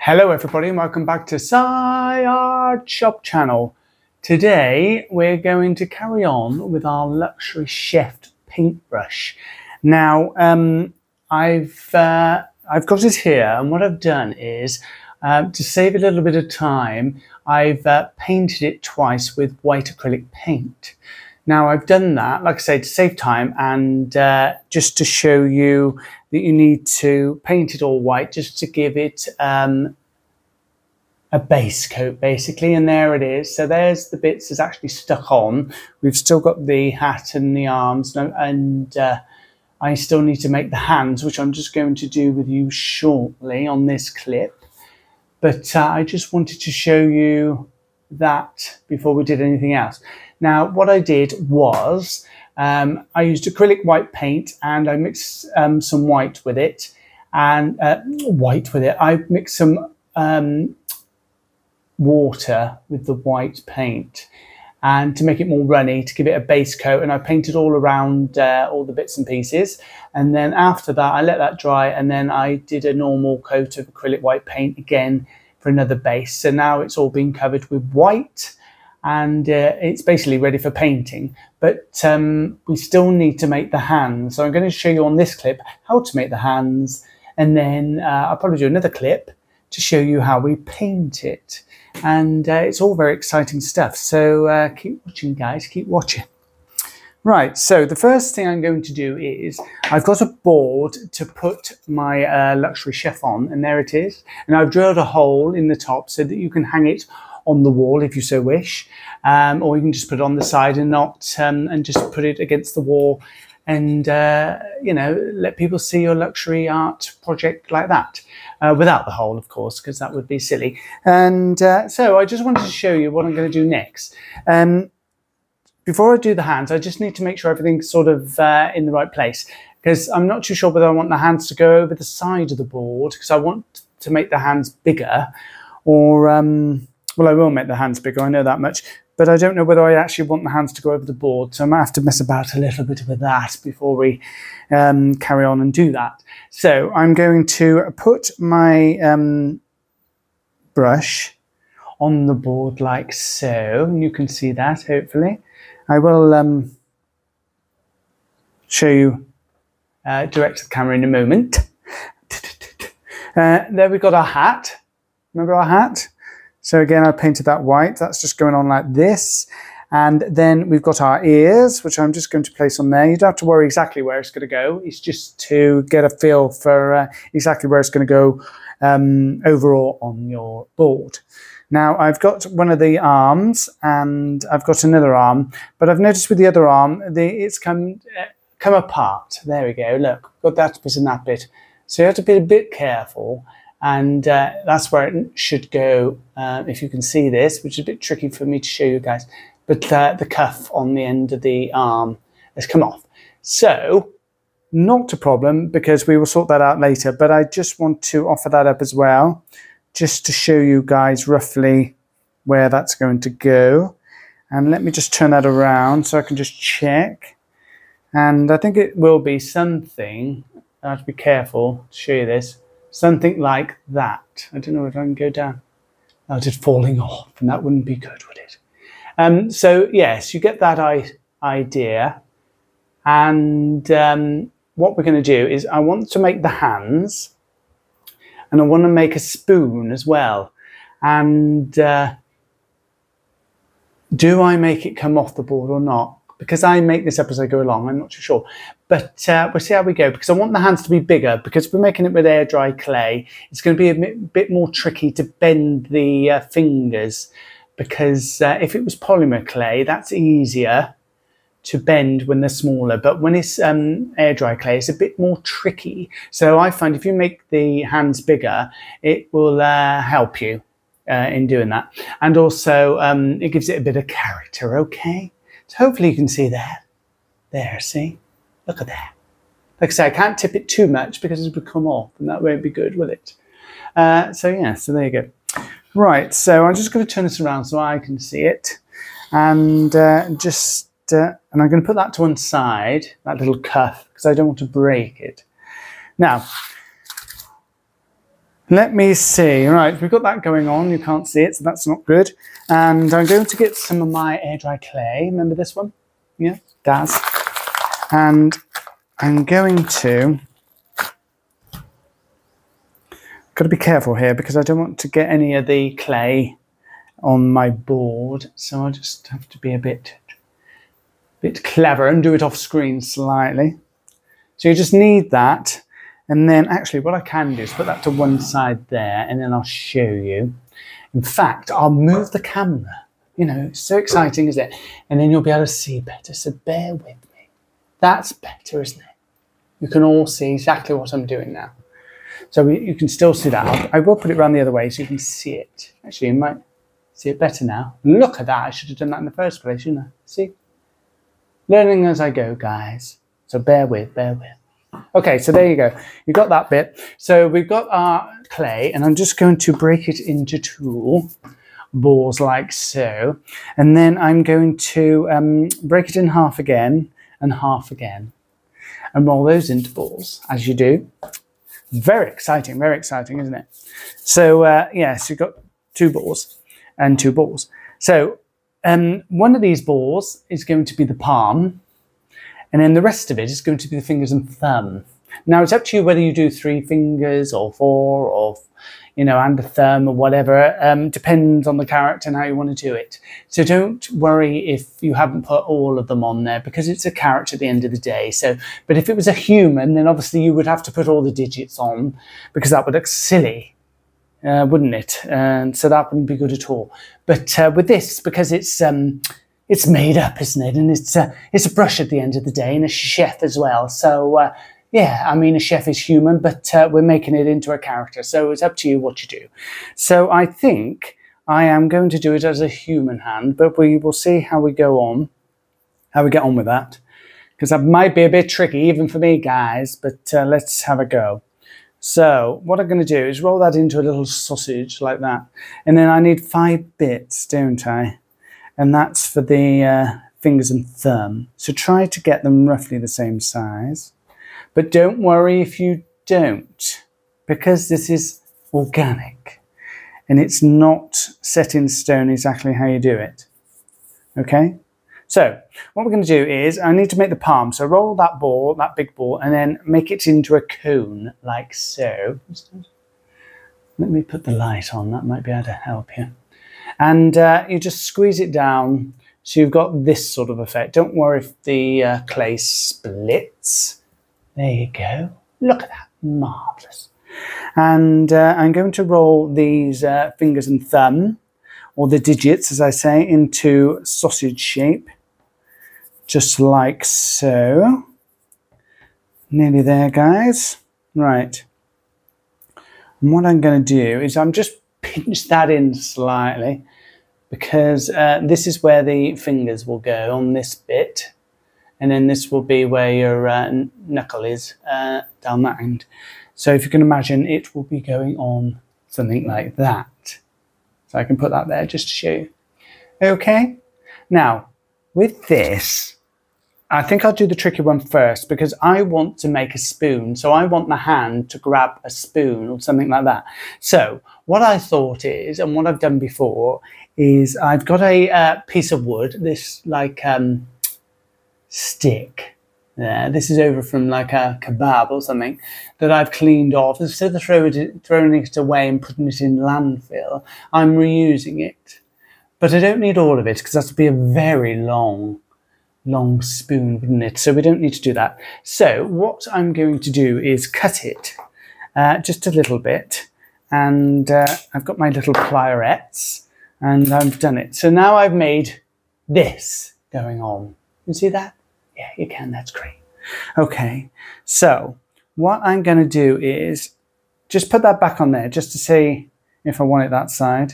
Hello everybody and welcome back to Art Shop channel. Today we're going to carry on with our luxury chef paintbrush. Now I've got it here, and what I've done is to save a little bit of time, I've painted it twice with white acrylic paint. Now I've done that, like I say, to save time and just to show you that you need to paint it all white just to give it a base coat basically, and there it is. So there's the bits that's actually stuck on. We've still got the hat and the arms, and I still need to make the hands, which I'm just going to do with you shortly on this clip. But I just wanted to show you that before we did anything else. Now what I did was I used acrylic white paint and I mixed some white with it, and I mixed some water with the white paint, and to make it more runny, to give it a base coat, and I painted all around all the bits and pieces. And then after that I let that dry, and then I did a normal coat of acrylic white paint again for another base. So now it's all been covered with white, and it's basically ready for painting. But we still need to make the hands, so I'm going to show you on this clip how to make the hands, and then I'll probably do another clip to show you how we paint it. And it's all very exciting stuff, so keep watching guys, keep watching. Right, so the first thing I'm going to do is I've got a board to put my luxury chef on, and there it is, and I've drilled a hole in the top so that you can hang it on the wall if you so wish, or you can just put it on the side and and just put it against the wall, and you know, let people see your luxury art project like that, without the hole of course, because that would be silly. And so I just wanted to show you what I'm going to do next. Before I do the hands, I just need to make sure everything's sort of in the right place, because I'm not too sure whether I want the hands to go over the side of the board, because I want to make the hands bigger, or well, I will make the hands bigger, I know that much, but I don't know whether I actually want the hands to go over the board, so I might have to mess about a little bit with that before we carry on and do that. So I'm going to put my brush on the board like so, and you can see that hopefully. I will show you direct to the camera in a moment. There we've got our hat. Remember our hat? So again, I painted that white. That's just going on like this. And then we've got our ears, which I'm just going to place on there. You don't have to worry exactly where it's going to go. It's just to get a feel for exactly where it's going to go overall on your board. Now I've got one of the arms, and I've got another arm, but I've noticed with the other arm, it's come apart. There we go, look, got that bit and that bit. So you have to be a bit careful, and that's where it should go, if you can see this, which is a bit tricky for me to show you guys. But the cuff on the end of the arm has come off. So, not a problem, because we will sort that out later, but I just want to offer that up as well, just to show you guys roughly where that's going to go. And let me just turn that around so I can just check. And I think it will be something, I have to be careful to show you this, something like that. I don't know if I can go down. Oh, it's falling off, and that wouldn't be good, would it? So yes, you get that idea. And what we're going to do is I want to make the hands, and I want to make a spoon as well. And do I make it come off the board or not? Because I make this up as I go along, I'm not too sure. But we'll see how we go, because I want the hands to be bigger, because we're making it with air dry clay. It's going to be a bit more tricky to bend the fingers, because if it was polymer clay, that's easier to bend when they're smaller, but when it's air dry clay, it's a bit more tricky. So I find if you make the hands bigger, it will help you in doing that. And also it gives it a bit of character, okay? So hopefully you can see that. There, see? Look at that. Like I say, I can't tip it too much because it would come off, and that won't be good, will it? So yeah, so there you go. Right, so I'm just going to turn this around so I can see it. And and I'm going to put that to one side, that little cuff, because I don't want to break it. Now, Let me see. Right, we've got that going on. You can't see it, so that's not good. And I'm going to get some of my air dry clay. Remember this one? Yeah, Daz. And I'm going to... Got to be careful here because I don't want to get any of the clay on my board. So I just have to be a bit clever and do it off screen slightly. So you just need that. And then actually what I can do is put that to one side there and then I'll show you. In fact, I'll move the camera. You know, it's so exciting, isn't it? And then you'll be able to see better. So bear with me. That's better, isn't it? You can all see exactly what I'm doing now. So you can still see that. I will put it around the other way so you can see it. Actually, you might see it better now. Look at that. I should have done that in the first place, shouldn't I? See? Learning as I go, guys. So bear with, bear with. Okay, so there you go. You got that bit. So we've got our clay, and I'm just going to break it into two balls like so. And then I'm going to break it in half again and half again. And roll those into balls, as you do. Very exciting, isn't it? So, yes, you've got two balls and two balls. So, one of these balls is going to be the palm, and then the rest of it is going to be the fingers and thumb. Now, it's up to you whether you do 3 fingers or 4 or, you know, and a thumb or whatever. Depends on the character and how you want to do it. So don't worry if you haven't put all of them on there because it's a character at the end of the day. So, but if it was a human, then obviously you would have to put all the digits on because that would look silly, wouldn't it? And so that wouldn't be good at all. But with this, because it's made up, isn't it? And it's a brush at the end of the day and a chef as well. So, yeah, I mean, a chef is human, but we're making it into a character. So it's up to you what you do. So I think I am going to do it as a human hand, but we will see how we go on, how we get on with that. Because that might be a bit tricky, even for me, guys, but let's have a go. So what I'm going to do is roll that into a little sausage like that. And then I need 5 bits, don't I? And that's for the fingers and thumb. So try to get them roughly the same size. But don't worry if you don't, because this is organic and it's not set in stone exactly how you do it. Okay? So what we're going to do is I need to make the palm. So roll that ball, that big ball, and then make it into a cone like so. Let me put the light on. That might be able to help you. And you just squeeze it down so you've got this sort of effect. Don't worry if the clay splits. There you go. Look at that. Marvellous. And I'm going to roll these fingers and thumb, or the digits, as I say, into sausage shape. Just like so. Nearly there, guys. Right. And what I'm going to do is I'm just pinch that in slightly because this is where the fingers will go on this bit. And then this will be where your knuckle is down that end. So if you can imagine, it will be going on something like that. So I can put that there just to show you. Okay. Now, with this, I think I'll do the tricky one first because I want to make a spoon. So I want the hand to grab a spoon or something like that. So what I thought is, and what I've done before, is I've got a piece of wood, this like... stick there. This is over from like a kebab or something that I've cleaned off. Instead of throwing it away and putting it in landfill, I'm reusing it. But I don't need all of it because that would be a very long spoon, wouldn't it? So we don't need to do that. So what I'm going to do is cut it just a little bit. And I've got my little pliers and I've done it. So now I've made this going on. You see that? Yeah, you can. That's great. Okay, so what I'm going to do is just put that back on there just to see if I want it that side.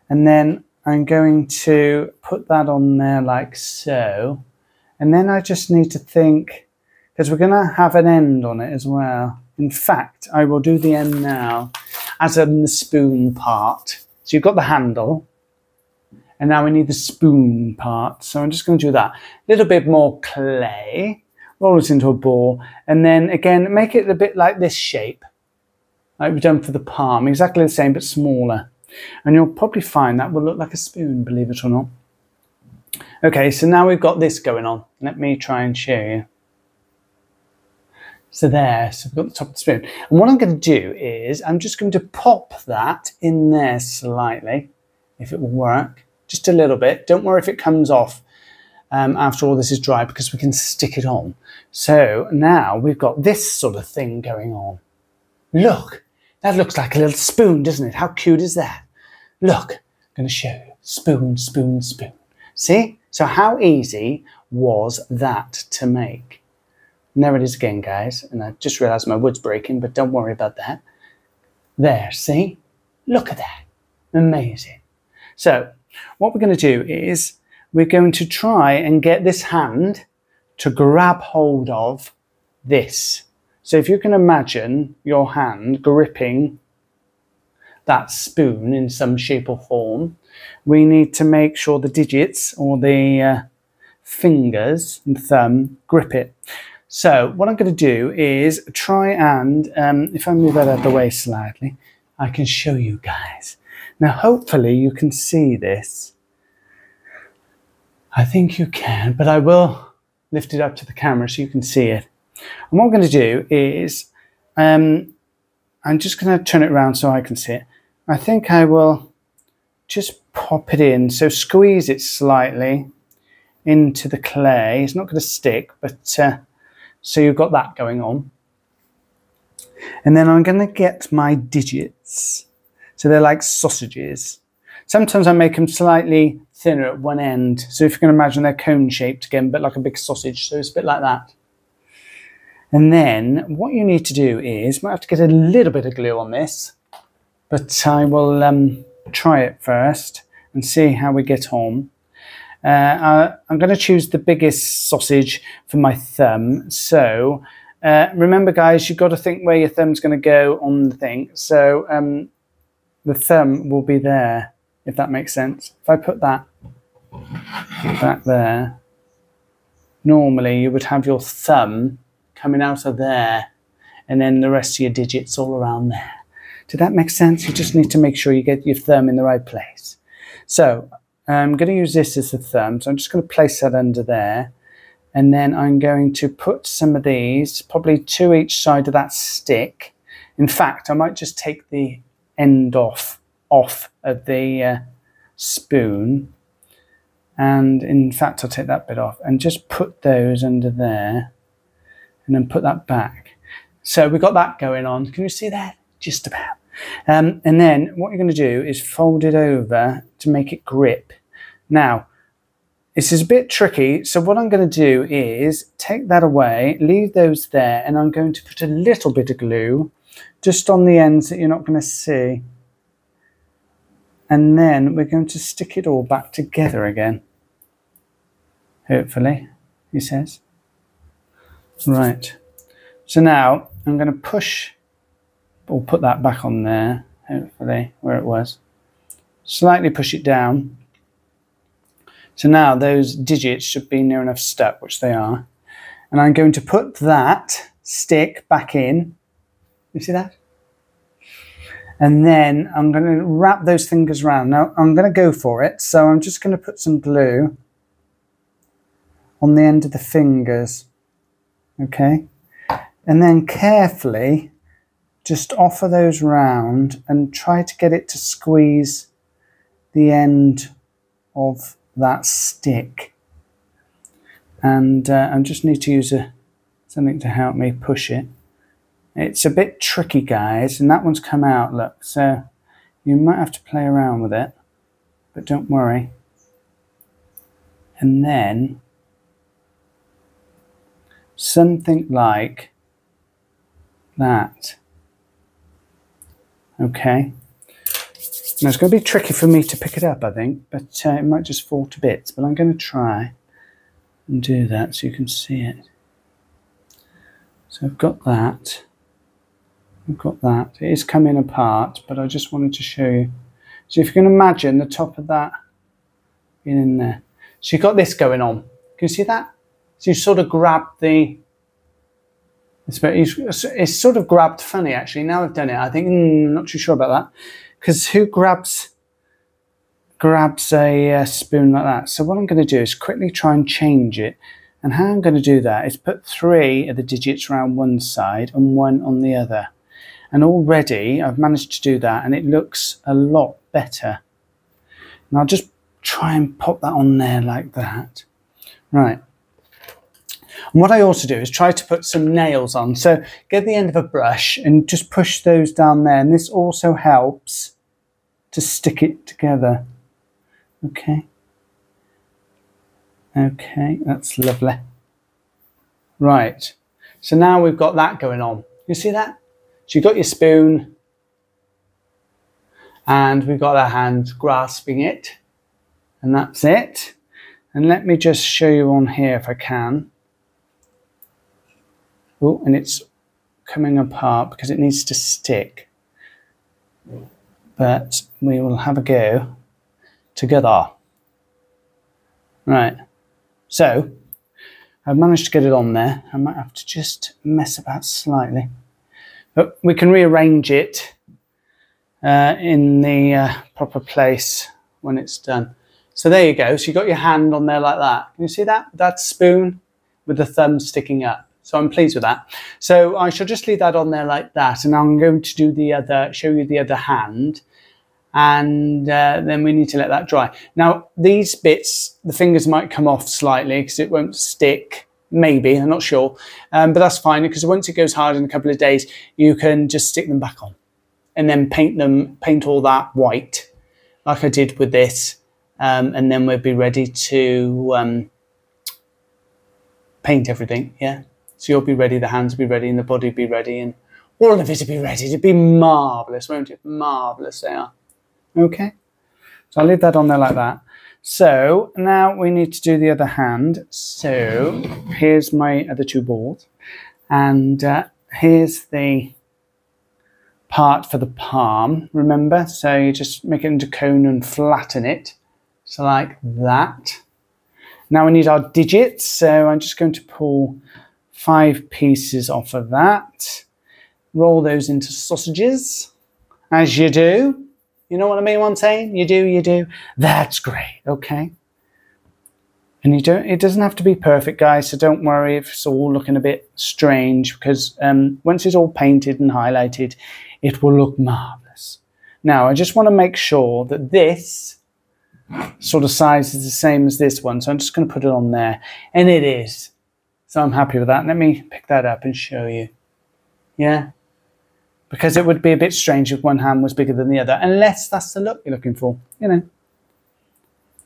And then I'm going to put that on there like so. And then I just need to think, because we're going to have an end on it as well. In fact, I will do the end now as in the spoon part. So you've got the handle. And now we need the spoon part. So I'm just going to do that. A little bit more clay. Roll it into a ball. And then again, make it a bit like this shape. like we've done for the palm, exactly the same but smaller. And you'll probably find that will look like a spoon, believe it or not. Okay, so now we've got this going on. Let me try and show you. So there, so we've got the top of the spoon. And what I'm going to do is I'm just going to pop that in there slightly, if it will work. Just a little bit. Don't worry if it comes off after all this is dry, because we can stick it on. So now we've got this sort of thing going on. Look, that looks like a little spoon, doesn't it? How cute is that? Look, I'm going to show you. Spoon, spoon, spoon. See? So how easy was that to make? And there it is again, guys. And I just realised my wood's breaking, but don't worry about that. There, see? Look at that. Amazing. So what we're going to do is we're going to try and get this hand to grab hold of this. So if you can imagine your hand gripping that spoon in some shape or form, we need to make sure the digits or the fingers and thumb grip it. So what I'm going to do is try and, if I move that out of the way slightly, I can show you guys. Now hopefully you can see this. I think you can, but I will lift it up to the camera so you can see it. And what I'm going to do is, I'm just going to turn it around so I can see it. I think I will just pop it in. So squeeze it slightly into the clay. It's not going to stick, but so you've got that going on. And then I'm going to get my digits. So they're like sausages. Sometimes I make them slightly thinner at one end. So if you can imagine they're cone shaped again, but like a big sausage. So it's a bit like that. And then what you need to do is, might have to get a little bit of glue on this, but I will try it first and see how we get on. I'm going to choose the biggest sausage for my thumb. So remember guys, you've got to think where your thumb's going to go on the thing. So the thumb will be there, if that makes sense. If I put that back there, normally you would have your thumb coming out of there and then the rest of your digits all around there. Did that make sense? You just need to make sure you get your thumb in the right place. So I'm going to use this as the thumb. So I'm just going to place that under there. And then I'm going to put some of these, probably 2 each side of that stick. In fact, I might just take the end off of the spoon. And in fact, I'll take that bit off and just put those under there. And then put that back. So we've got that going on. Can you see that? Just about. And then what you're going to do is fold it over to make it grip. Now, this is a bit tricky. So what I'm going to do is take that away, leave those there, and I'm going to put a little bit of glue just on the ends that you're not going to see. And then we're going to stick it all back together again. Hopefully, he says. Right, so now I'm going to push, or put that back on there, hopefully, where it was. Slightly push it down. So now those digits should be near enough stuck, which they are. And I'm going to put that stick back in. You see that? And then I'm going to wrap those fingers around. Now I'm going to go for it, so I'm just going to put some glue on the end of the fingers. Okay, and then carefully just offer those round and try to get it to squeeze the end of that stick. And I just need to use something to help me push it. It's a bit tricky, guys, and that one's come out, look, so you might have to play around with it, but don't worry. And then something like that. Okay. Now it's going to be tricky for me to pick it up, I think, but it might just fall to bits. But I'm going to try and do that so you can see it. So I've got that. I've got that. It is coming apart, but I just wanted to show you. So if you can imagine the top of that being in there. So you've got this going on. Can you see that? So you sort of grab the It's sort of grabbed funny actually. Now I've done it, I think, not too sure about that. Because who grabs a spoon like that? So what I'm going to do is quickly try and change it. And how I'm going to do that is put 3 of the digits around one side and 1 on the other. And already I've managed to do that and it looks a lot better. And I'll just try and pop that on there like that. Right. And what I also do is try to put some nails on. So get the end of a brush and just push those down there. And this also helps to stick it together. Okay. Okay, that's lovely. Right. So now we've got that going on. You see that? So you've got your spoon and we've got our hand grasping it. And that's it. And let me just show you on here if I can. Oh, and it's coming apart because it needs to stick. But we will have a go together. Right. So I've managed to get it on there. I might have to just mess about slightly. But we can rearrange it in the proper place when it's done. So there you go. So you've got your hand on there like that. Can you see that? That's spoon with the thumb sticking up. So I'm pleased with that. So I shall just leave that on there like that. And I'm going to do show you the other hand. And then we need to let that dry. Now these bits, the fingers might come off slightly because it won't stick. Maybe, I'm not sure. But that's fine because once it goes hard in a couple of days, you can just stick them back on. And then paint all that white like I did with this. And then we'll be ready to paint everything, yeah? So you'll be ready, the hands will be ready, and the body will be ready, and all of it will be ready. It'll be marvellous, won't it? Marvellous they are. Okay? So I'll leave that on there like that. So now we need to do the other hand. So here's my other 2 balls. And here's the part for the palm, remember? So you just make it into a cone and flatten it. So like that. Now we need our digits. So I'm just going to pull 5 pieces off of that. Roll those into sausages, as you do. You know what I mean, what I'm saying? You do, you do. That's great, okay? And it doesn't have to be perfect, guys, so don't worry if it's all looking a bit strange, because once it's all painted and highlighted, it will look marvellous. Now, I just want to make sure that this sort of size is the same as this one, so I'm just going to put it on there. And it is. So I'm happy with that. Let me pick that up and show you. Yeah? Because it would be a bit strange if one hand was bigger than the other, unless that's the look you're looking for. You know,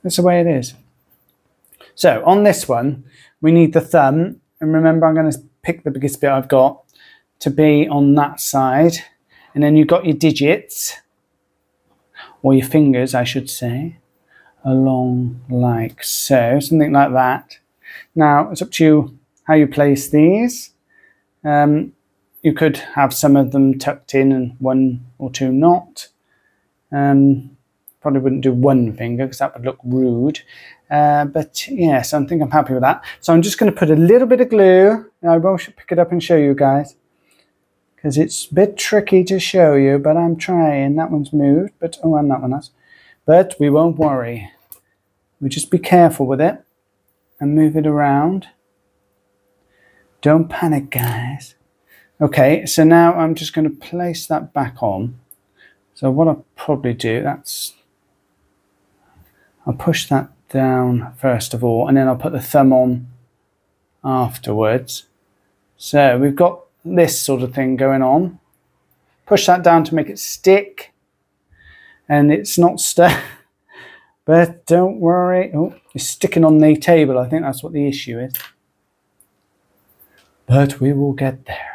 that's the way it is. So on this one, we need the thumb. And remember, I'm going to pick the biggest bit I've got to be on that side. And then you've got your digits, or your fingers, I should say, along like so, something like that. Now, it's up to you how you place these. You could have some of them tucked in and 1 or 2 not. Probably wouldn't do 1 finger because that would look rude. But yes, I think I'm happy with that. So I'm just going to put a little bit of glue. I will pick it up and show you guys, because it's a bit tricky to show you, but I'm trying. That one's moved, but oh, and that one has. But we won't worry. We just be careful with it and move it around. Don't panic, guys. Okay, so now I'm just going to place that back on. So what I'll probably do, I'll push that down first of all, and then I'll put the thumb on afterwards. So we've got this sort of thing going on. Push that down to make it stick, and it's not stuck. But don't worry. Oh, it's sticking on the table. I think that's what the issue is. But we will get there.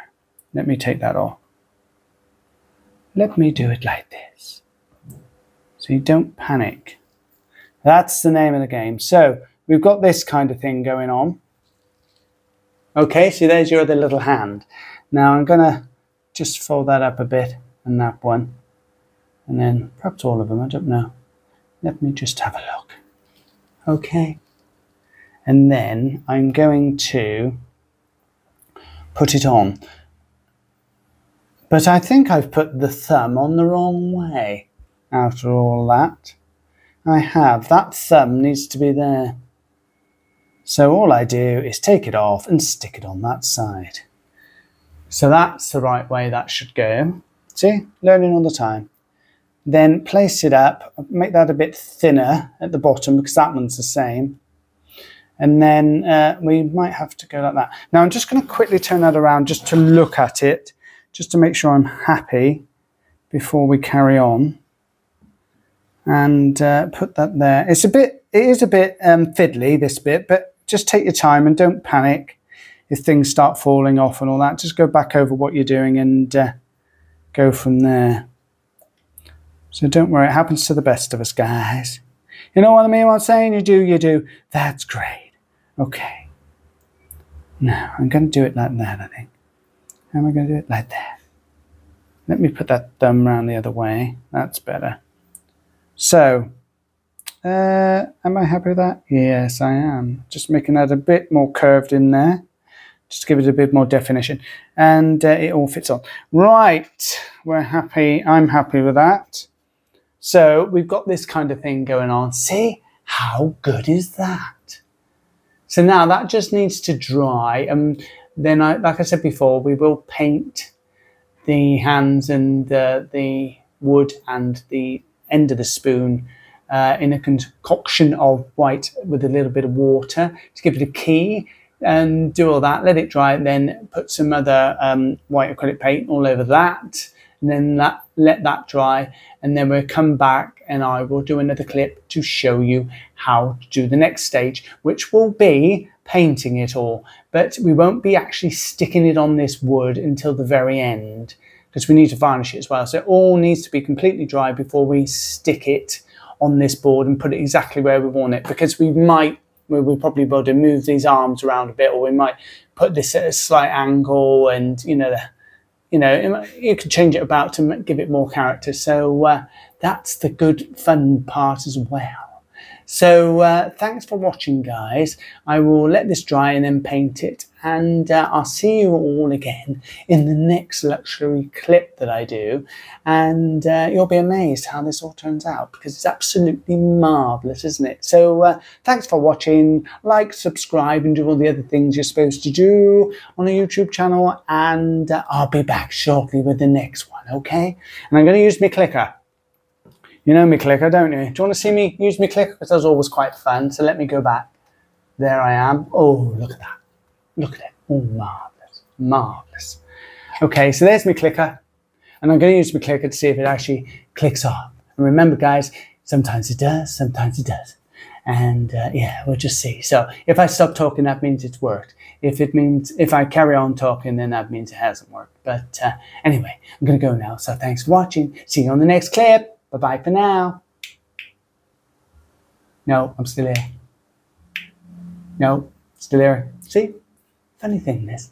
Let me take that off. Let me do it like this. So you don't panic. That's the name of the game. So we've got this kind of thing going on. Okay, so there's your other little hand. Now I'm going to just fold that up a bit, and that one. And then perhaps all of them, I don't know. Let me just have a look. Okay. And then I'm going to put it on. But I think I've put the thumb on the wrong way after all that. I have. That thumb needs to be there. So all I do is take it off and stick it on that side. So that's the right way that should go. See, learning all the time. Then place it up, make that a bit thinner at the bottom because that one's the same. And then we might have to go like that. Now I'm just going to quickly turn that around just to look at it, just to make sure I'm happy before we carry on. And put that there. It is a bit fiddly, this bit, but just take your time and don't panic if things start falling off and all that. Just go back over what you're doing and go from there. So don't worry, it happens to the best of us, guys. You know what I mean? What I'm saying? You do, you do. That's great. Okay. Now, I'm going to do it like that, I think. How am I going to do it? Like that. Let me put that thumb round the other way. That's better. So, am I happy with that? Yes, I am. Just making that a bit more curved in there. Just to give it a bit more definition. And it all fits on. Right, we're happy. I'm happy with that. So, we've got this kind of thing going on. See? How good is that? So now that just needs to dry. And then, like I said before, we will paint the hands and the wood and the end of the spoon in a concoction of white with a little bit of water to give it a key, and do all that, let it dry, then put some other white acrylic paint all over that, and then let that dry, and then we'll come back and I will do another clip to show you how to do the next stage, which will be painting it all, but we won't be actually sticking it on this wood until the very end, because we need to varnish it as well. So it all needs to be completely dry before we stick it on this board and put it exactly where we want it, because we probably will to move these arms around a bit, or we might put this at a slight angle, and you can change it about to give it more character. So that's the good fun part as well. So thanks for watching, guys. I will let this dry and then paint it, and I'll see you all again in the next luxury clip that I do, and you'll be amazed how this all turns out, because it's absolutely marvellous, isn't it? So thanks for watching. Like, subscribe, and do all the other things you're supposed to do on a YouTube channel, and I'll be back shortly with the next one, okay? And I'm going to use my clicker. You know me clicker, don't you? Do you want to see me use me clicker? Because that was always quite fun. So let me go back. There I am. Oh, look at that. Look at it. Oh, marvellous. Marvellous. Okay, so there's my clicker. And I'm going to use my clicker to see if it actually clicks off. And remember, guys, sometimes it does, sometimes it doesn't. And yeah, we'll just see. So if I stop talking, that means it's worked. If I carry on talking, then that means it hasn't worked. But anyway, I'm going to go now. So thanks for watching. See you on the next clip. Bye-bye for now. No, I'm still here. No, still here. See? Funny thing, this.